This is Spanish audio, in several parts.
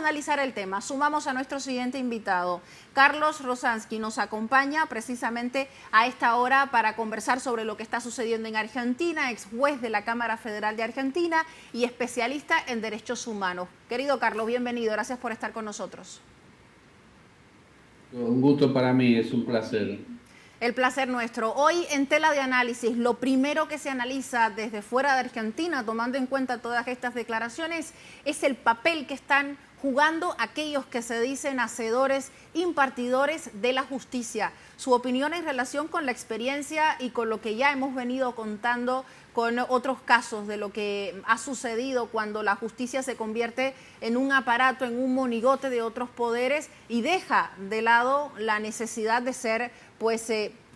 analizar el tema, sumamos a nuestro siguiente invitado. Carlos Rosansky nos acompaña precisamente a esta hora para conversar sobre lo que está sucediendo en Argentina, ex juez de la Cámara Federal de Argentina y especialista en derechos humanos. Querido Carlos, bienvenido, gracias por estar con nosotros. Un gusto para mí, es un placer. El placer nuestro. Hoy en Tela de Análisis, lo primero que se analiza desde fuera de Argentina, tomando en cuenta todas estas declaraciones, es el papel que están jugando aquellos que se dicen hacedores, impartidores de la justicia. Su opinión en relación con la experiencia y con lo que ya hemos venido contando con otros casos de lo que ha sucedido cuando la justicia se convierte en un aparato, en un monigote de otros poderes y deja de lado la necesidad de ser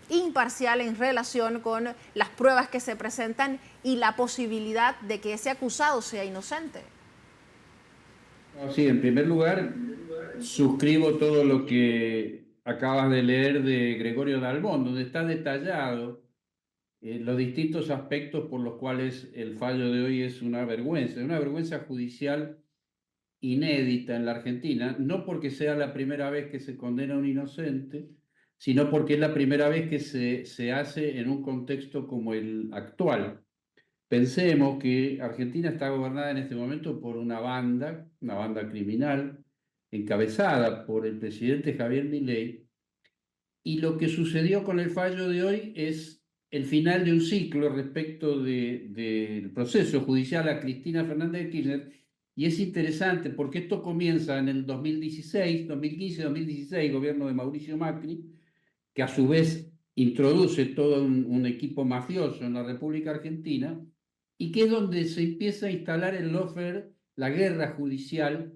imparcial en relación con las pruebas que se presentan y la posibilidad de que ese acusado sea inocente. Sí, en primer lugar, suscribo todo lo que acabas de leer de Gregorio Dalbón, donde está detallado los distintos aspectos por los cuales el fallo de hoy es una vergüenza judicial inédita en la Argentina, no porque sea la primera vez que se condena a un inocente, sino porque es la primera vez que se hace en un contexto como el actual. Pensemos que Argentina está gobernada en este momento por una banda criminal, encabezada por el presidente Javier Milei, y lo que sucedió con el fallo de hoy es el final de un ciclo respecto del proceso judicial a Cristina Fernández de Kirchner, y es interesante porque esto comienza en el 2016, 2015, 2016, gobierno de Mauricio Macri, que a su vez introduce todo un equipo mafioso en la República Argentina, y que es donde se empieza a instalar el lawfare, la guerra judicial,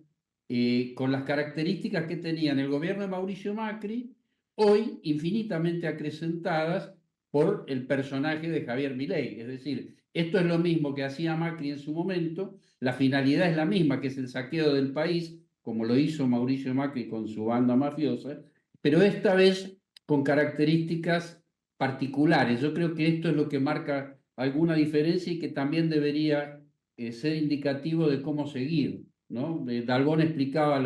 con las características que tenían el gobierno de Mauricio Macri, hoy infinitamente acrecentadas por el personaje de Javier Milei. Es decir, esto es lo mismo que hacía Macri en su momento, la finalidad es la misma, que es el saqueo del país, como lo hizo Mauricio Macri con su banda mafiosa, pero esta vez con características particulares. Yo creo que esto es lo que marca alguna diferencia y que también debería ser indicativo de cómo seguir, ¿no? Dalbón explicaba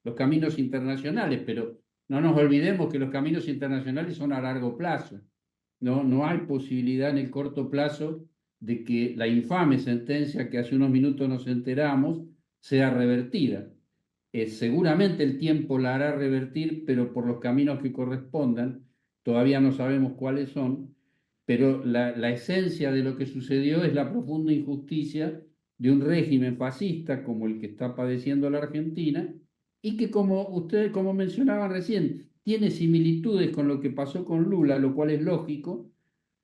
los caminos internacionales, pero no nos olvidemos que los caminos internacionales son a largo plazo. No hay posibilidad en el corto plazo de que la infame sentencia que hace unos minutos nos enteramos sea revertida. Seguramente el tiempo la hará revertir, pero por los caminos que correspondan, todavía no sabemos cuáles son, pero la esencia de lo que sucedió es la profunda injusticia de un régimen fascista como el que está padeciendo la Argentina, y que, como ustedes, como mencionaban recién, tiene similitudes con lo que pasó con Lula, lo cual es lógico,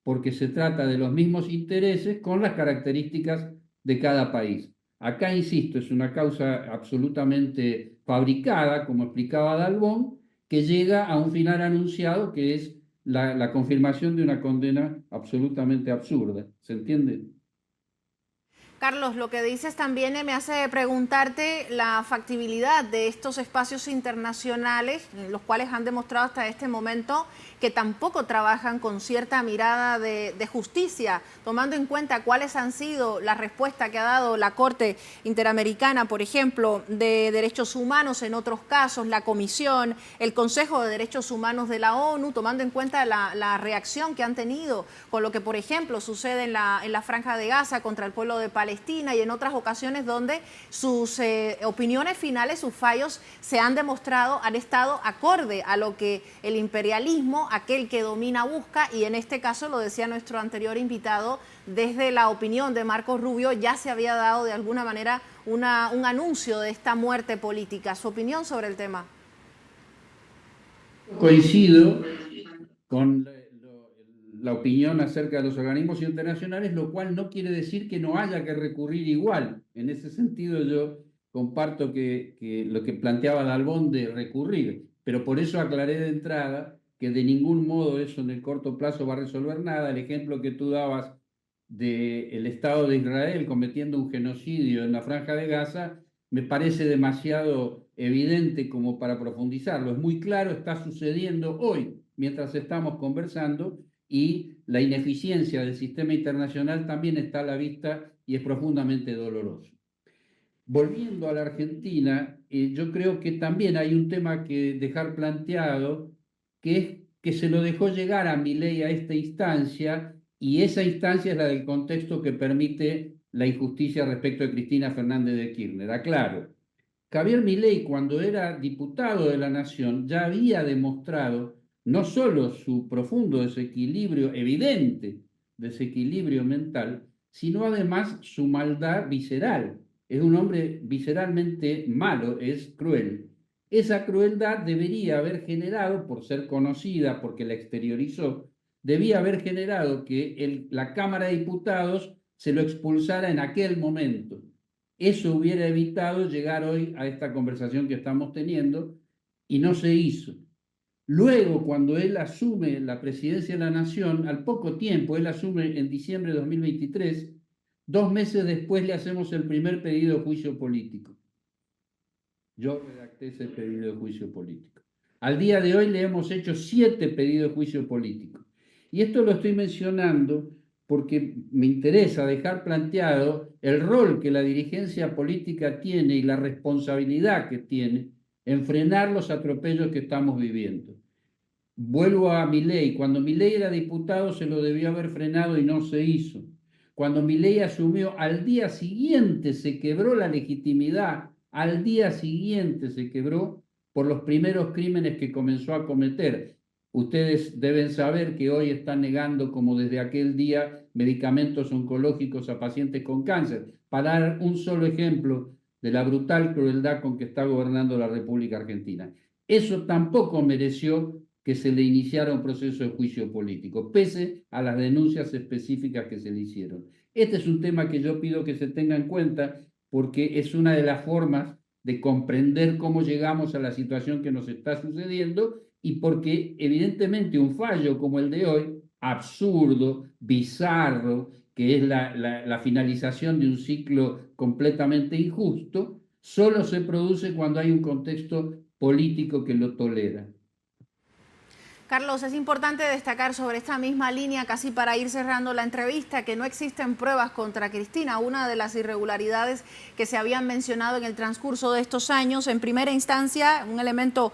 porque se trata de los mismos intereses con las características de cada país. Acá, insisto, es una causa absolutamente fabricada, como explicaba Dalbón, que llega a un final anunciado, que es la confirmación de una condena absolutamente absurda. ¿Se entiende? Carlos, lo que dices también me hace preguntarte la factibilidad de estos espacios internacionales, los cuales han demostrado hasta este momento que tampoco trabajan con cierta mirada de justicia, tomando en cuenta cuáles han sido las respuestas que ha dado la Corte Interamericana, por ejemplo, de Derechos Humanos en otros casos, la Comisión, el Consejo de Derechos Humanos de la ONU, tomando en cuenta la reacción que han tenido con lo que, por ejemplo, sucede en la Franja de Gaza contra el pueblo de Palestina y en otras ocasiones donde sus opiniones finales, sus fallos se han demostrado, han estado acorde a lo que el imperialismo, aquel que domina, busca, y en este caso, lo decía nuestro anterior invitado, desde la opinión de Marco Rubio ya se había dado de alguna manera un anuncio de esta muerte política. ¿Su opinión sobre el tema? Coincido con la opinión acerca de los organismos internacionales, lo cual no quiere decir que no haya que recurrir igual. En ese sentido yo comparto que lo que planteaba Dalbón de recurrir, pero por eso aclaré de entrada que de ningún modo eso en el corto plazo va a resolver nada. El ejemplo que tú dabas del Estado de Israel cometiendo un genocidio en la Franja de Gaza me parece demasiado evidente como para profundizarlo. Es muy claro, está sucediendo hoy mientras estamos conversando, y la ineficiencia del sistema internacional también está a la vista y es profundamente doloroso. Volviendo a la Argentina, yo creo que también hay un tema que dejar planteado, que es que se lo dejó llegar a Milei a esta instancia, y esa instancia es la del contexto que permite la injusticia respecto de Cristina Fernández de Kirchner. Aclaro, Javier Milei, cuando era diputado de la Nación, ya había demostrado no solo su profundo desequilibrio, evidente desequilibrio mental, sino además su maldad visceral. Es un hombre visceralmente malo, es cruel. Esa crueldad debería haber generado, por ser conocida, porque la exteriorizó, debía haber generado que la Cámara de Diputados se lo expulsara en aquel momento. Eso hubiera evitado llegar hoy a esta conversación que estamos teniendo, y no se hizo. Luego, cuando él asume la presidencia de la Nación, al poco tiempo, él asume en diciembre de 2023, 2 meses después le hacemos el primer pedido de juicio político. Yo redacté ese pedido de juicio político. Al día de hoy le hemos hecho 7 pedidos de juicio político. Y esto lo estoy mencionando porque me interesa dejar planteado el rol que la dirigencia política tiene y la responsabilidad que tiene en frenar los atropellos que estamos viviendo. Vuelvo a Milei. Cuando Milei era diputado se lo debió haber frenado y no se hizo. Cuando Milei asumió, al día siguiente se quebró la legitimidad, al día siguiente se quebró por los primeros crímenes que comenzó a cometer. Ustedes deben saber que hoy están negando, como desde aquel día, medicamentos oncológicos a pacientes con cáncer. Para dar un solo ejemplo de la brutal crueldad con que está gobernando la República Argentina. Eso tampoco mereció que se le iniciara un proceso de juicio político, pese a las denuncias específicas que se le hicieron. Este es un tema que yo pido que se tenga en cuenta porque es una de las formas de comprender cómo llegamos a la situación que nos está sucediendo, y porque evidentemente un fallo como el de hoy, absurdo, bizarro, que es la finalización de un ciclo completamente injusto, solo se produce cuando hay un contexto político que lo tolera. Carlos, es importante destacar sobre esta misma línea, casi para ir cerrando la entrevista, que no existen pruebas contra Cristina. Una de las irregularidades que se habían mencionado en el transcurso de estos años, en primera instancia, un elemento,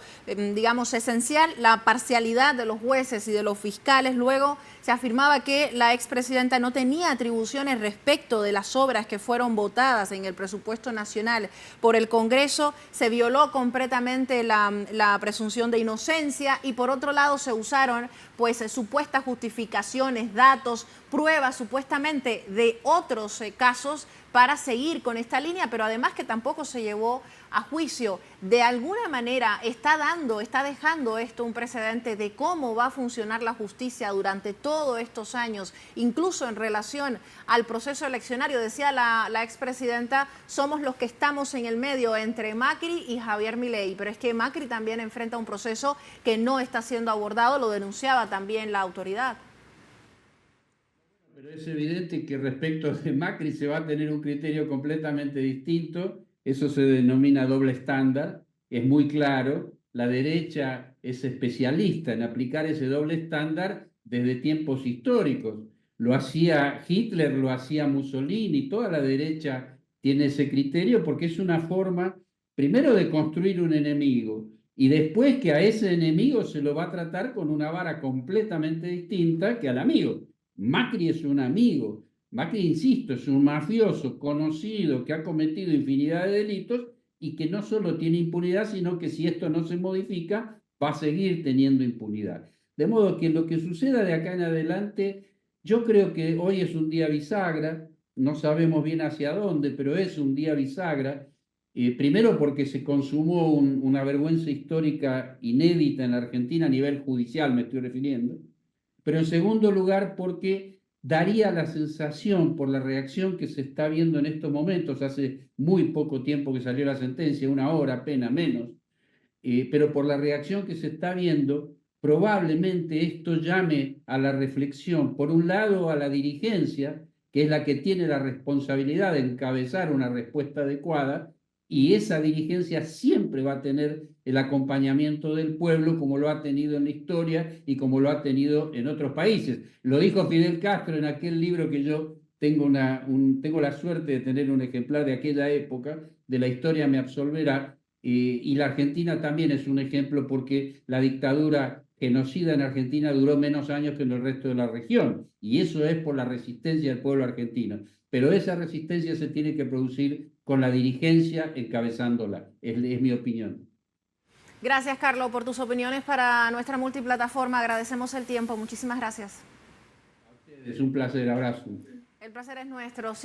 digamos, esencial, la parcialidad de los jueces y de los fiscales. Luego se afirmaba que la expresidenta no tenía atribuciones respecto de las obras que fueron votadas en el presupuesto nacional por el Congreso. Se violó completamente la presunción de inocencia, y por otro lado se usaron pues supuestas justificaciones, datos, pruebas supuestamente de otros casos para seguir con esta línea, pero además que tampoco se llevó a juicio. De alguna manera está dejando esto un precedente de cómo va a funcionar la justicia durante todos estos años, incluso en relación al proceso eleccionario. Decía la expresidenta, somos los que estamos en el medio entre Macri y Javier Milei, pero es que Macri también enfrenta un proceso que no está siendo abordado, lo denunciaba también la autoridad. Pero es evidente que respecto de Macri se va a tener un criterio completamente distinto. Eso se denomina doble estándar. Es muy claro. La derecha es especialista en aplicar ese doble estándar desde tiempos históricos. Lo hacía Hitler, lo hacía Mussolini. Toda la derecha tiene ese criterio porque es una forma, primero, de construir un enemigo, y después que a ese enemigo se lo va a tratar con una vara completamente distinta que al amigo. Macri es un amigo. Macri, insisto, es un mafioso conocido que ha cometido infinidad de delitos y que no solo tiene impunidad, sino que si esto no se modifica, va a seguir teniendo impunidad. De modo que lo que suceda de acá en adelante, yo creo que hoy es un día bisagra, no sabemos bien hacia dónde, pero es un día bisagra. Primero porque se consumó una vergüenza histórica inédita en la Argentina a nivel judicial, me estoy refiriendo, pero en segundo lugar porque daría la sensación, por la reacción que se está viendo en estos momentos, hace muy poco tiempo que salió la sentencia, 1 hora apenas menos, pero por la reacción que se está viendo, probablemente esto llame a la reflexión, por un lado a la dirigencia, que es la que tiene la responsabilidad de encabezar una respuesta adecuada, y esa dirigencia siempre va a tener el acompañamiento del pueblo, como lo ha tenido en la historia y como lo ha tenido en otros países. Lo dijo Fidel Castro en aquel libro que yo tengo la suerte de tener un ejemplar de aquella época, de La historia me absolverá. Y la Argentina también es un ejemplo porque la dictadura genocida en Argentina duró menos años que en el resto de la región. Y eso es por la resistencia del pueblo argentino. Pero esa resistencia se tiene que producir con la dirigencia encabezándola. Es mi opinión. Gracias, Carlos, por tus opiniones para nuestra multiplataforma. Agradecemos el tiempo. Muchísimas gracias. Es un placer, abrazo. El placer es nuestro.